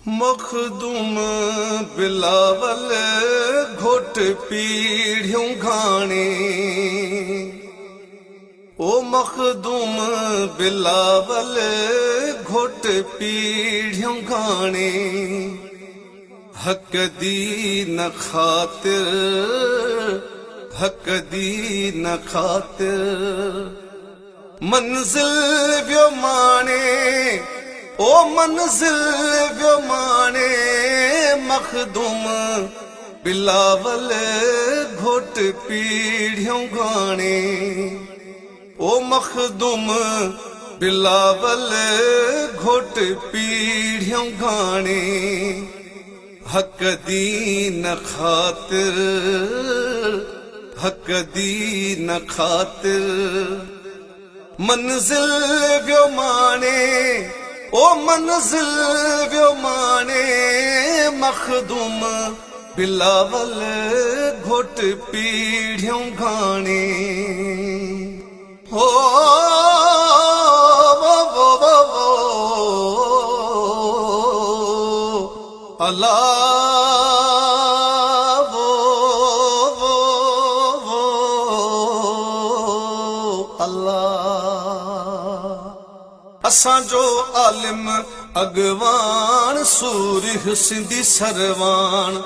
मखदूम बिलावल घोट पीढ़ियों घाणे। ओ मखदूम बिलावल घोट पीढ़ियों घाणे। हक दी न खातिर, हक दी न खातिर मंजिल व्यो माने। ओ मंजिल व्यो माने मखदूम बिलावल घोट पीढ़ियों घाणे। ओ मखदूम बिलावल घोट पीढ़ियों घाणे। हक दी न खातिर, हक दी न खातिर मंजिल व्यो माने। ओ मंजिल व्यो माने मखदूम बिलावल घोट पीढ़ियों घाणे। हो अल्लाह असां जो आलिम अगवान सूरिह सिंधी सरवान।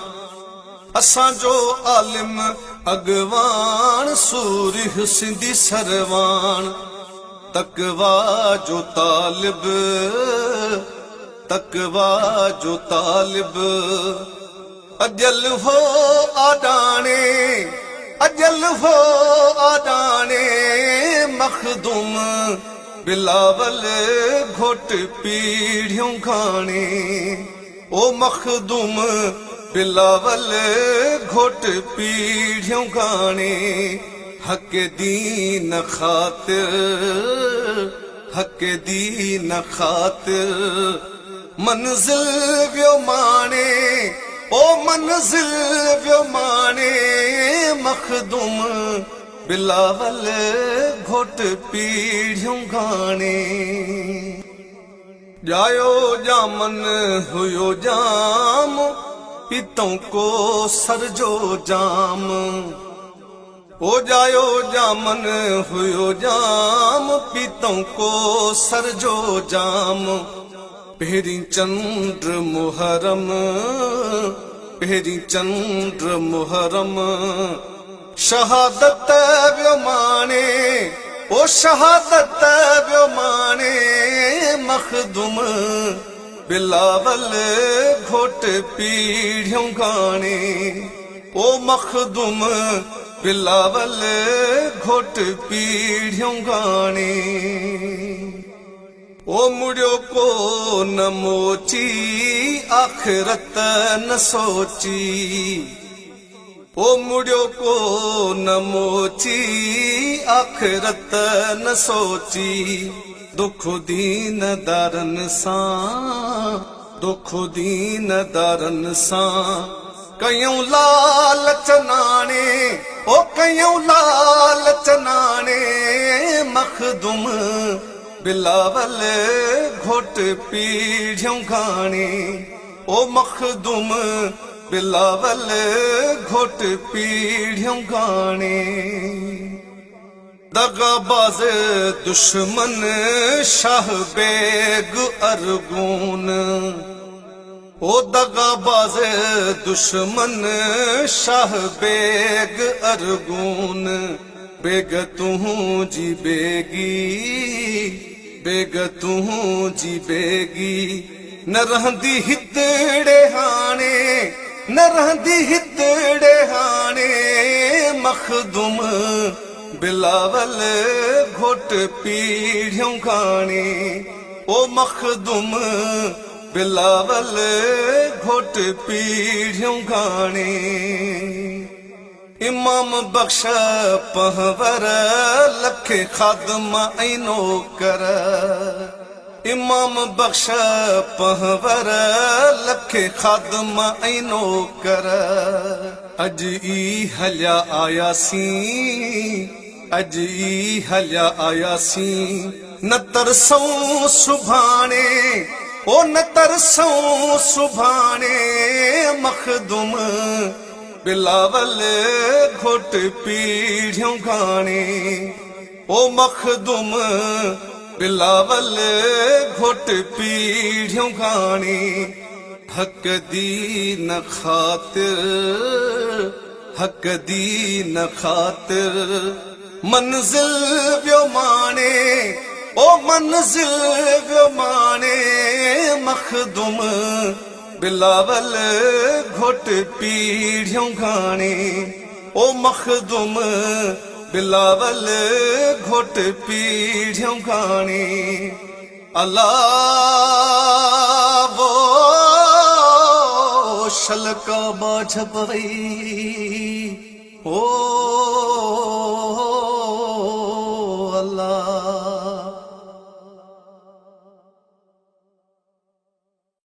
असां जो आलिम अगवान सूरिह सिंधी सरवान। तकवा जो तालिब, तकवा जो तालिब अजल हो आडाने। अजल हो आडाने मखदूम बिलावल घोट पीढ़ियों घाणे। ओ मखदूम बिलावल घोट पीढ़ियों घाणे। हक दी न खातिर, हक दी न खातिर मंजिल व्यो माने। ओ मंजिल व्यो माने मखदूम बिलावल घोट पीढ़ियों घाणे। जायो जामन हुयो जाम पीतों को सर जो जाम। ओ जायो जामन हुयो जाम पीतों को सर जो जाम। पेरी चंद्र मुहर्रम, पेरी चंद्र मुहर्रम शहादत व्यो माने। ओ शहादत व्यो माने मखदूम बिलावल घोट पीढ़ियों घाणे। ओ मखदूम बिलावल घोट पीढ़ियों घाणे। ओ मुड़ियो को न मोची आखिरत न सोची। ओ मुड़ियो को न मोची आखिरत न सोची। दुख दीन दारन सां, दुख दीन दारन सां कयूं लालच नाणे। ओ कयूं लालच नाणे मखदूम बिलावल घोट पीढ़ियों घाणे। ओ मखदूम बिलावल घोट पीढ़ियों घाणे। दगाबाज दुश्मन शाह बेग अरगून। ओ दगाबाज दुश्मन शाह बेग अरगून। बेग तू जी बेगी, बेग तू जी बेगी न रहंदी हितड़े हाणे। न रहंदी हितड़े हाणे मखदूम बिलावल घोट पीढ़ियों घाणे। ओ मखदूम बिलावल घोट पीढ़ियों घाणे। इमाम बख्श पहवर लखे खादम ऐं नौकर। इमाम बख्श पहवर लखे खादम ऐं नौकर। अज ई हलिया आयासीं, अज ई हलिया आयासीं न तरसऊं सुभाणे। ओ न तरसऊं सुभाणे मखदुम बिलावल घोट पीढ़ियों गाणे ओ मखदुम बिलावल घोट पीढ़ियों गाणे हक दी न खातिर हक दी न खातिर मंजिल व्यो माणे ओ मंजिल व्यो माणे मखदुम बिलावल घोट पीढ़ियों गाणे ओ मखदुम बिलावल घोट पीढ़ियों गाणे अला वो शलका बाझ पवई ओ